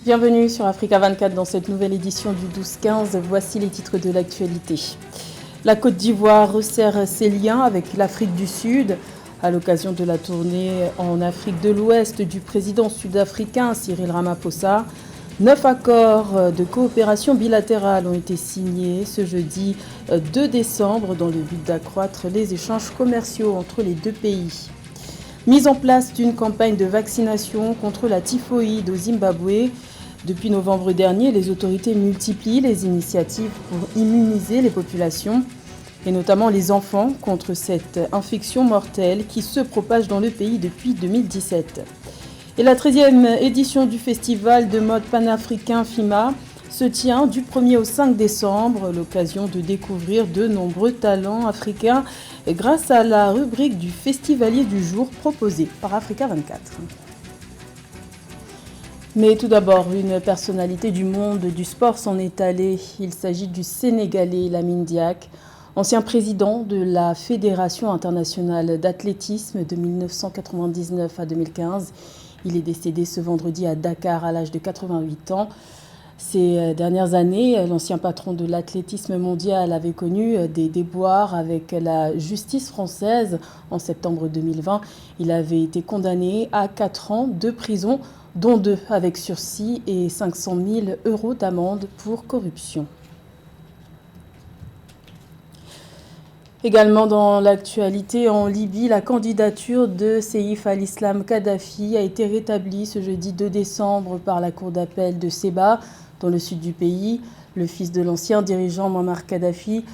Bienvenue sur Africa 24 dans cette nouvelle édition du 12-15. Voici les titres de l'actualité. La Côte d'Ivoire resserre ses liens avec l'Afrique du Sud. À l'occasion de la tournée en Afrique de l'Ouest du président sud-africain Cyril Ramaphosa, 9 accords de coopération bilatérale ont été signés ce jeudi 2 décembre dans le but d'accroître les échanges commerciaux entre les deux pays. Mise en place d'une campagne de vaccination contre la typhoïde au Zimbabwe. Depuis novembre dernier, les autorités multiplient les initiatives pour immuniser les populations, et notamment les enfants, contre cette infection mortelle qui se propage dans le pays depuis 2017. Et la 13e édition du festival de mode panafricain FIMA se tient du 1er au 5 décembre, l'occasion de découvrir de nombreux talents africains grâce à la rubrique du festivalier du jour proposée par Africa 24. Mais tout d'abord, une personnalité du monde du sport s'en est allée. Il s'agit du Sénégalais Lamine Diack, ancien président de la Fédération internationale d'athlétisme de 1999 à 2015. Il est décédé ce vendredi à Dakar à l'âge de 88 ans. Ces dernières années, l'ancien patron de l'athlétisme mondial avait connu des déboires avec la justice française. En septembre 2020, il avait été condamné à 4 ans de prison, dont 2 avec sursis et 500 000 € d'amende pour corruption. Également dans l'actualité, en Libye, la candidature de Seif al-Islam Kadhafi a été rétablie ce jeudi 2 décembre par la cour d'appel de Séba, dans le sud du pays. Le fils de l'ancien dirigeant Muammar Kadhafi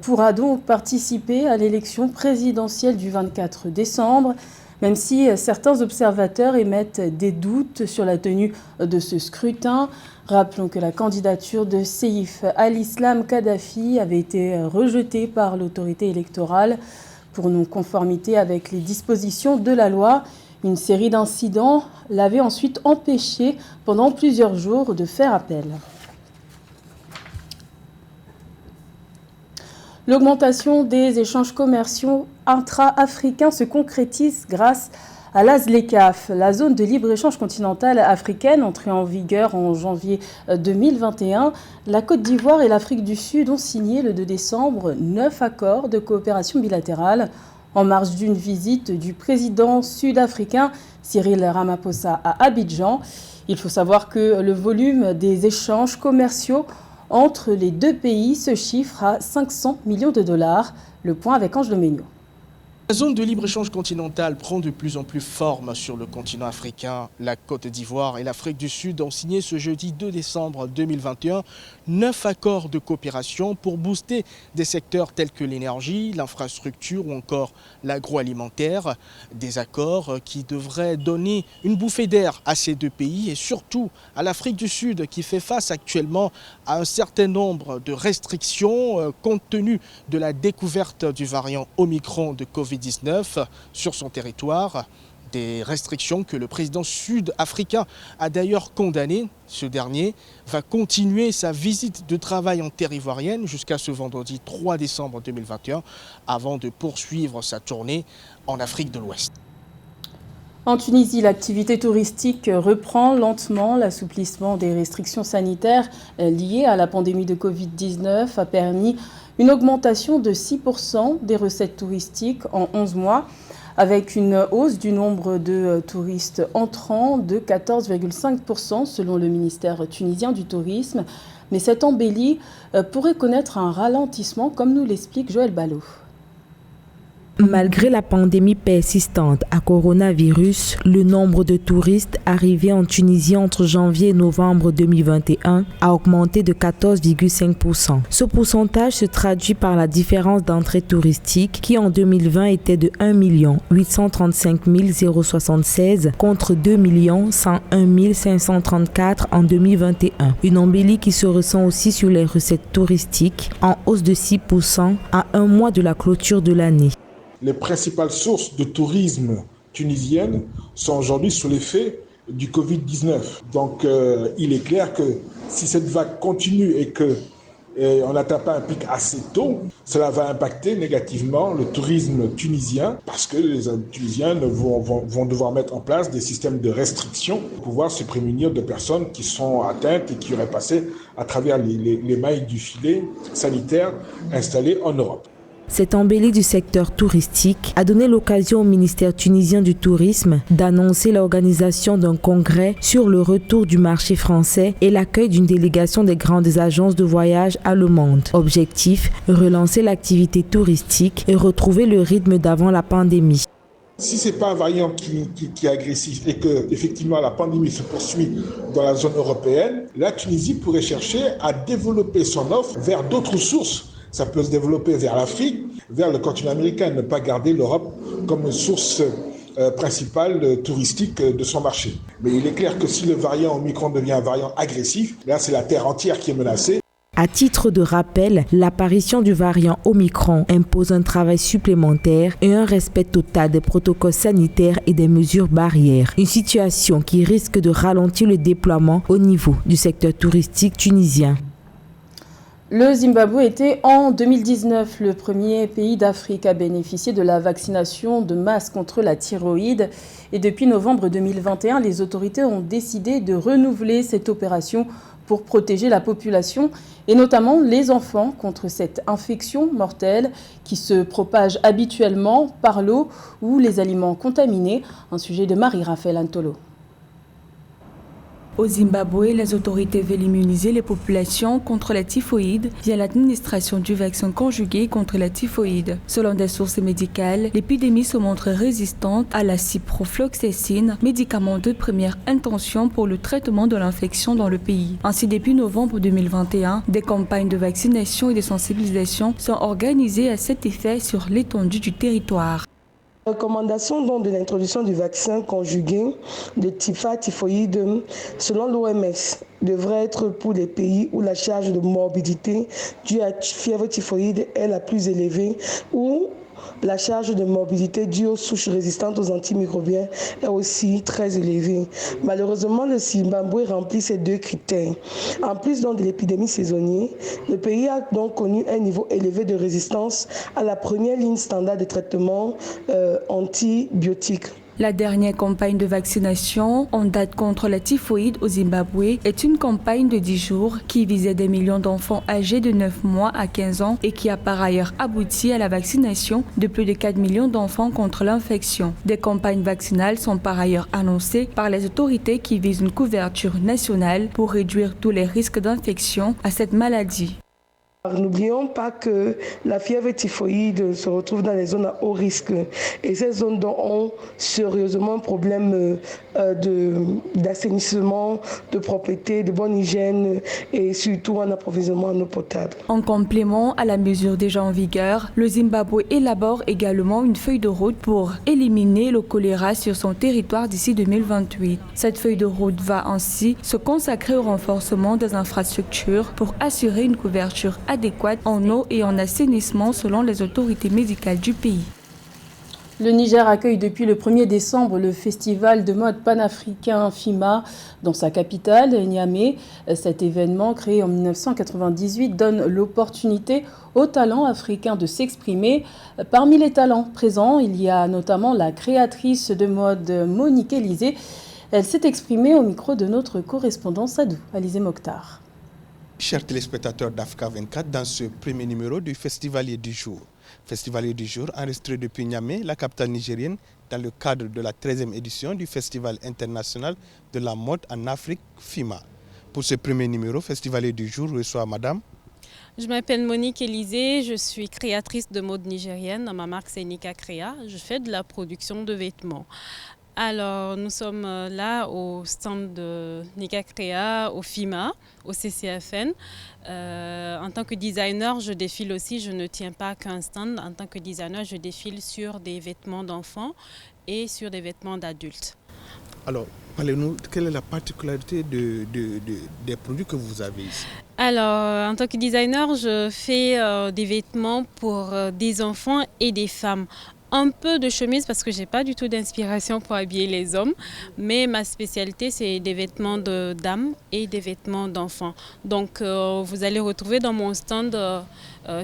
pourra donc participer à l'élection présidentielle du 24 décembre. Même si certains observateurs émettent des doutes sur la tenue de ce scrutin. Rappelons que la candidature de Seif al-Islam Kadhafi avait été rejetée par l'autorité électorale pour non-conformité avec les dispositions de la loi. Une série d'incidents l'avait ensuite empêché pendant plusieurs jours de faire appel. L'augmentation des échanges commerciaux intra-africains se concrétise grâce à l'AZLECAf, la zone de libre-échange continentale africaine entrée en vigueur en janvier 2021. La Côte d'Ivoire et l'Afrique du Sud ont signé le 2 décembre 9 accords de coopération bilatérale en marge d'une visite du président sud-africain Cyril Ramaphosa à Abidjan. Il faut savoir que le volume des échanges commerciaux entre les deux pays se chiffre à 500 millions de dollars. Le point avec Ange Leméniot. La zone de libre-échange continentale prend de plus en plus forme sur le continent africain. La Côte d'Ivoire et l'Afrique du Sud ont signé ce jeudi 2 décembre 2021 9 accords de coopération pour booster des secteurs tels que l'énergie, l'infrastructure ou encore l'agroalimentaire. Des accords qui devraient donner une bouffée d'air à ces deux pays et surtout à l'Afrique du Sud qui fait face actuellement à un certain nombre de restrictions compte tenu de la découverte du variant Omicron de Covid-19 sur son territoire. Des restrictions que le président sud-africain a d'ailleurs condamnées. Ce dernier va continuer sa visite de travail en terre ivoirienne jusqu'à ce vendredi 3 décembre 2021 avant de poursuivre sa tournée en Afrique de l'Ouest. En Tunisie, l'activité touristique reprend lentement. L'assouplissement des restrictions sanitaires liées à la pandémie de Covid-19 a permis une augmentation de 6% des recettes touristiques en 11 mois, avec une hausse du nombre de touristes entrants de 14,5% selon le ministère tunisien du tourisme. Mais cette embellie pourrait connaître un ralentissement, comme nous l'explique Joël Ballot. Malgré la pandémie persistante à coronavirus, le nombre de touristes arrivés en Tunisie entre janvier et novembre 2021 a augmenté de 14,5%. Ce pourcentage se traduit par la différence d'entrée touristique qui en 2020 était de 1 835 076 contre 2 101 534 en 2021. Une embellie qui se ressent aussi sur les recettes touristiques en hausse de 6% à un mois de la clôture de l'année. Les principales sources de tourisme tunisiennes sont aujourd'hui sous l'effet du Covid-19. Donc il est clair que si cette vague continue et que et on n'atteint pas un pic assez tôt, cela va impacter négativement le tourisme tunisien parce que les Tunisiens vont devoir mettre en place des systèmes de restriction pour pouvoir se prémunir de personnes qui sont atteintes et qui auraient passé à travers les mailles du filet sanitaire installé en Europe. Cette embellie du secteur touristique a donné l'occasion au ministère tunisien du tourisme d'annoncer l'organisation d'un congrès sur le retour du marché français et l'accueil d'une délégation des grandes agences de voyage allemandes. Objectif, relancer l'activité touristique et retrouver le rythme d'avant la pandémie. Si ce n'est pas un variant qui est agressif et que effectivement la pandémie se poursuit dans la zone européenne, la Tunisie pourrait chercher à développer son offre vers d'autres sources. Ça peut se développer vers l'Afrique, vers le continent américain, ne pas garder l'Europe comme source principale touristique de son marché. Mais il est clair que si le variant Omicron devient un variant agressif, là c'est la terre entière qui est menacée. À titre de rappel, l'apparition du variant Omicron impose un travail supplémentaire et un respect total des protocoles sanitaires et des mesures barrières. Une situation qui risque de ralentir le déploiement au niveau du secteur touristique tunisien. Le Zimbabwe était en 2019 le premier pays d'Afrique à bénéficier de la vaccination de masse contre la thyroïde. Et depuis novembre 2021, les autorités ont décidé de renouveler cette opération pour protéger la population et notamment les enfants contre cette infection mortelle qui se propage habituellement par l'eau ou les aliments contaminés. Un sujet de Marie-Raphaël Antolo. Au Zimbabwe, les autorités veulent immuniser les populations contre la typhoïde via l'administration du vaccin conjugué contre la typhoïde. Selon des sources médicales, l'épidémie se montre résistante à la ciprofloxacine, médicament de première intention pour le traitement de l'infection dans le pays. Ainsi, depuis novembre 2021, des campagnes de vaccination et de sensibilisation sont organisées à cet effet sur l'étendue du territoire. Recommandation donc de l'introduction du vaccin conjugué de typhoïde selon l'OMS devrait être pour les pays où la charge de morbidité due à fièvre typhoïde est la plus élevée ou la charge de morbidité due aux souches résistantes aux antimicrobiens est aussi très élevée. Malheureusement, le Zimbabwe remplit ces deux critères. En plus donc de l'épidémie saisonnière, le pays a donc connu un niveau élevé de résistance à la première ligne standard de traitement antibiotique. La dernière campagne de vaccination en date contre la typhoïde au Zimbabwe est une campagne de 10 jours qui visait des millions d'enfants âgés de 9 mois à 15 ans et qui a par ailleurs abouti à la vaccination de plus de 4 millions d'enfants contre l'infection. Des campagnes vaccinales sont par ailleurs annoncées par les autorités qui visent une couverture nationale pour réduire tous les risques d'infection à cette maladie. N'oublions pas que la fièvre typhoïde se retrouve dans les zones à haut risque et ces zones ont sérieusement un problème d'assainissement, de propreté, de bonne hygiène et surtout un approvisionnement en eau potable. En complément à la mesure déjà en vigueur, le Zimbabwe élabore également une feuille de route pour éliminer le choléra sur son territoire d'ici 2028. Cette feuille de route va ainsi se consacrer au renforcement des infrastructures pour assurer une couverture adéquate en eau et en assainissement selon les autorités médicales du pays. Le Niger accueille depuis le 1er décembre le festival de mode panafricain FIMA dans sa capitale, Niamey. Cet événement, créé en 1998, donne l'opportunité aux talents africains de s'exprimer. Parmi les talents présents, il y a notamment la créatrice de mode Monique Élysée. Elle s'est exprimée au micro de notre correspondant Sadou, Alizé Mokhtar. Chers téléspectateurs d'Africa 24, dans ce premier numéro du Festivalier du jour. Festivalier du jour enregistré depuis Niamey, la capitale nigérienne, dans le cadre de la 13e édition du Festival international de la mode en Afrique, FIMA. Pour ce premier numéro, Festivalier du jour reçoit Madame. Je m'appelle Monique Élysée, je suis créatrice de mode nigérienne. Ma marque c'est Nika Créa. Je fais de la production de vêtements. Alors, nous sommes là au stand de Nika Créa, au FIMA, au CCFN. En tant que designer, je défile aussi, je ne tiens pas qu'un stand. En tant que designer, je défile sur des vêtements d'enfants et sur des vêtements d'adultes. Alors, parlez-nous, quelle est la particularité des produits que vous avez ici? Alors, en tant que designer, je fais des vêtements pour des enfants et des femmes. un peu de chemise parce que j'ai pas du tout d'inspiration pour habiller les hommes, mais ma spécialité c'est des vêtements de dames et des vêtements d'enfants. Donc vous allez retrouver dans mon stand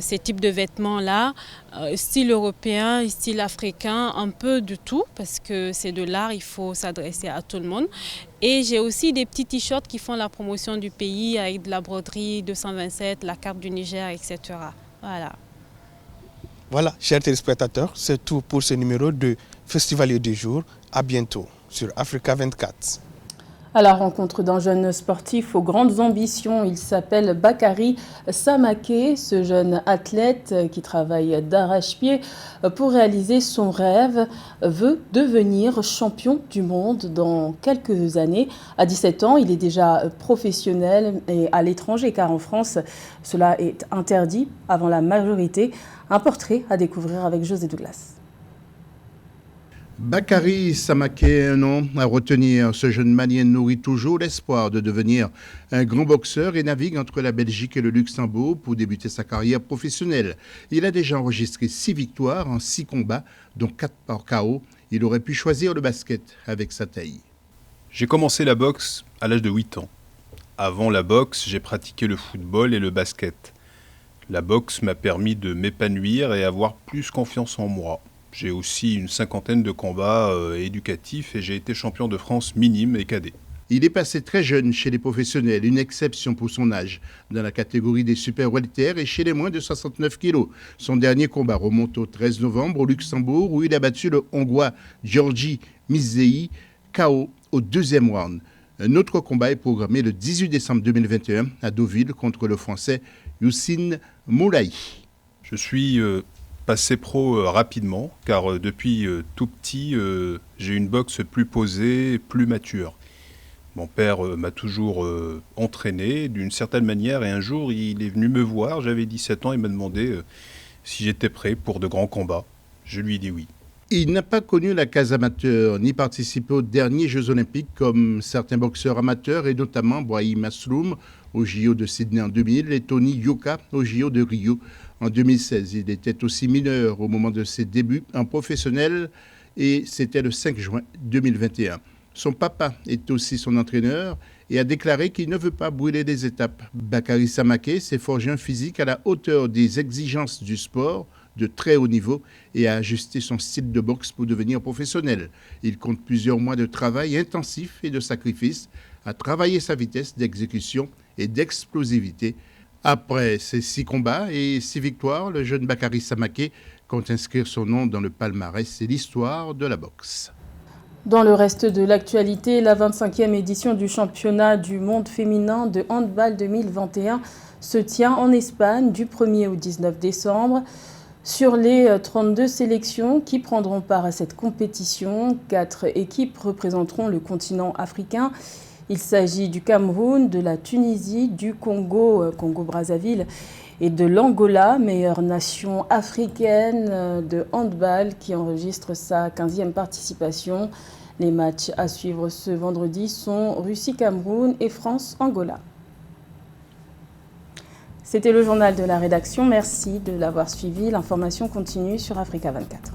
ces types de vêtements-là, style européen, style africain, un peu de tout parce que c'est de l'art, il faut s'adresser à tout le monde. Et j'ai aussi des petits t-shirts qui font la promotion du pays avec de la broderie 227, la carte du Niger, etc. Voilà. Voilà, chers téléspectateurs, c'est tout pour ce numéro de Festivalier du jour. À bientôt sur Africa 24. À la rencontre d'un jeune sportif aux grandes ambitions, il s'appelle Bakary Samaké. Ce jeune athlète qui travaille d'arrache-pied pour réaliser son rêve veut devenir champion du monde dans quelques années. À 17 ans, il est déjà professionnel et à l'étranger car en France, cela est interdit avant la majorité. Un portrait à découvrir avec José Douglas. Bakary Samaké, un nom à retenir. Ce jeune Malien nourrit toujours l'espoir de devenir un grand boxeur et navigue entre la Belgique et le Luxembourg pour débuter sa carrière professionnelle. Il a déjà enregistré 6 victoires en 6 combats, dont 4 par KO. Il aurait pu choisir le basket avec sa taille. J'ai commencé la boxe à l'âge de 8 ans. Avant la boxe, j'ai pratiqué le football et le basket. La boxe m'a permis de m'épanouir et avoir plus confiance en moi. J'ai aussi une 50aine de combats éducatifs et j'ai été champion de France minime et cadet. Il est passé très jeune chez les professionnels, une exception pour son âge, dans la catégorie des super welter et chez les moins de 69 kilos. Son dernier combat remonte au 13 novembre au Luxembourg où il a battu le Hongrois Georgi Mizei, KO au 2e round. Un autre combat est programmé le 18 décembre 2021 à Deauville contre le Français Youssine Moulaï. Je suis passé pro rapidement car depuis tout petit, j'ai une boxe plus posée, plus mature. Mon père m'a toujours entraîné d'une certaine manière et un jour il est venu me voir, j'avais 17 ans, il m'a demandé si j'étais prêt pour de grands combats. Je lui ai dit oui. Il n'a pas connu la case amateur ni participé aux derniers Jeux Olympiques comme certains boxeurs amateurs et notamment Brahim Asloum au JO de Sydney en 2000 et Tony Yoka au JO de Rio en 2016. Il était aussi mineur au moment de ses débuts en professionnel et c'était le 5 juin 2021. Son papa est aussi son entraîneur et a déclaré qu'il ne veut pas brûler des étapes. Bakary Samaké s'est forgé un physique à la hauteur des exigences du sport de très haut niveau et a ajusté son style de boxe pour devenir professionnel. Il compte plusieurs mois de travail intensif et de sacrifice à travailler sa vitesse d'exécution et d'explosivité. Après ses 6 combats et 6 victoires, le jeune Bakary Samaké compte inscrire son nom dans le palmarès et l'histoire de la boxe. Dans le reste de l'actualité, la 25e édition du championnat du monde féminin de handball 2021 se tient en Espagne du 1er au 19 décembre. Sur les 32 sélections qui prendront part à cette compétition, 4 équipes représenteront le continent africain. Il s'agit du Cameroun, de la Tunisie, du Congo, Congo-Brazzaville et de l'Angola, meilleure nation africaine de handball qui enregistre sa 15e participation. Les matchs à suivre ce vendredi sont Russie-Cameroun et France-Angola. C'était le journal de la rédaction. Merci de l'avoir suivi. L'information continue sur Africa 24.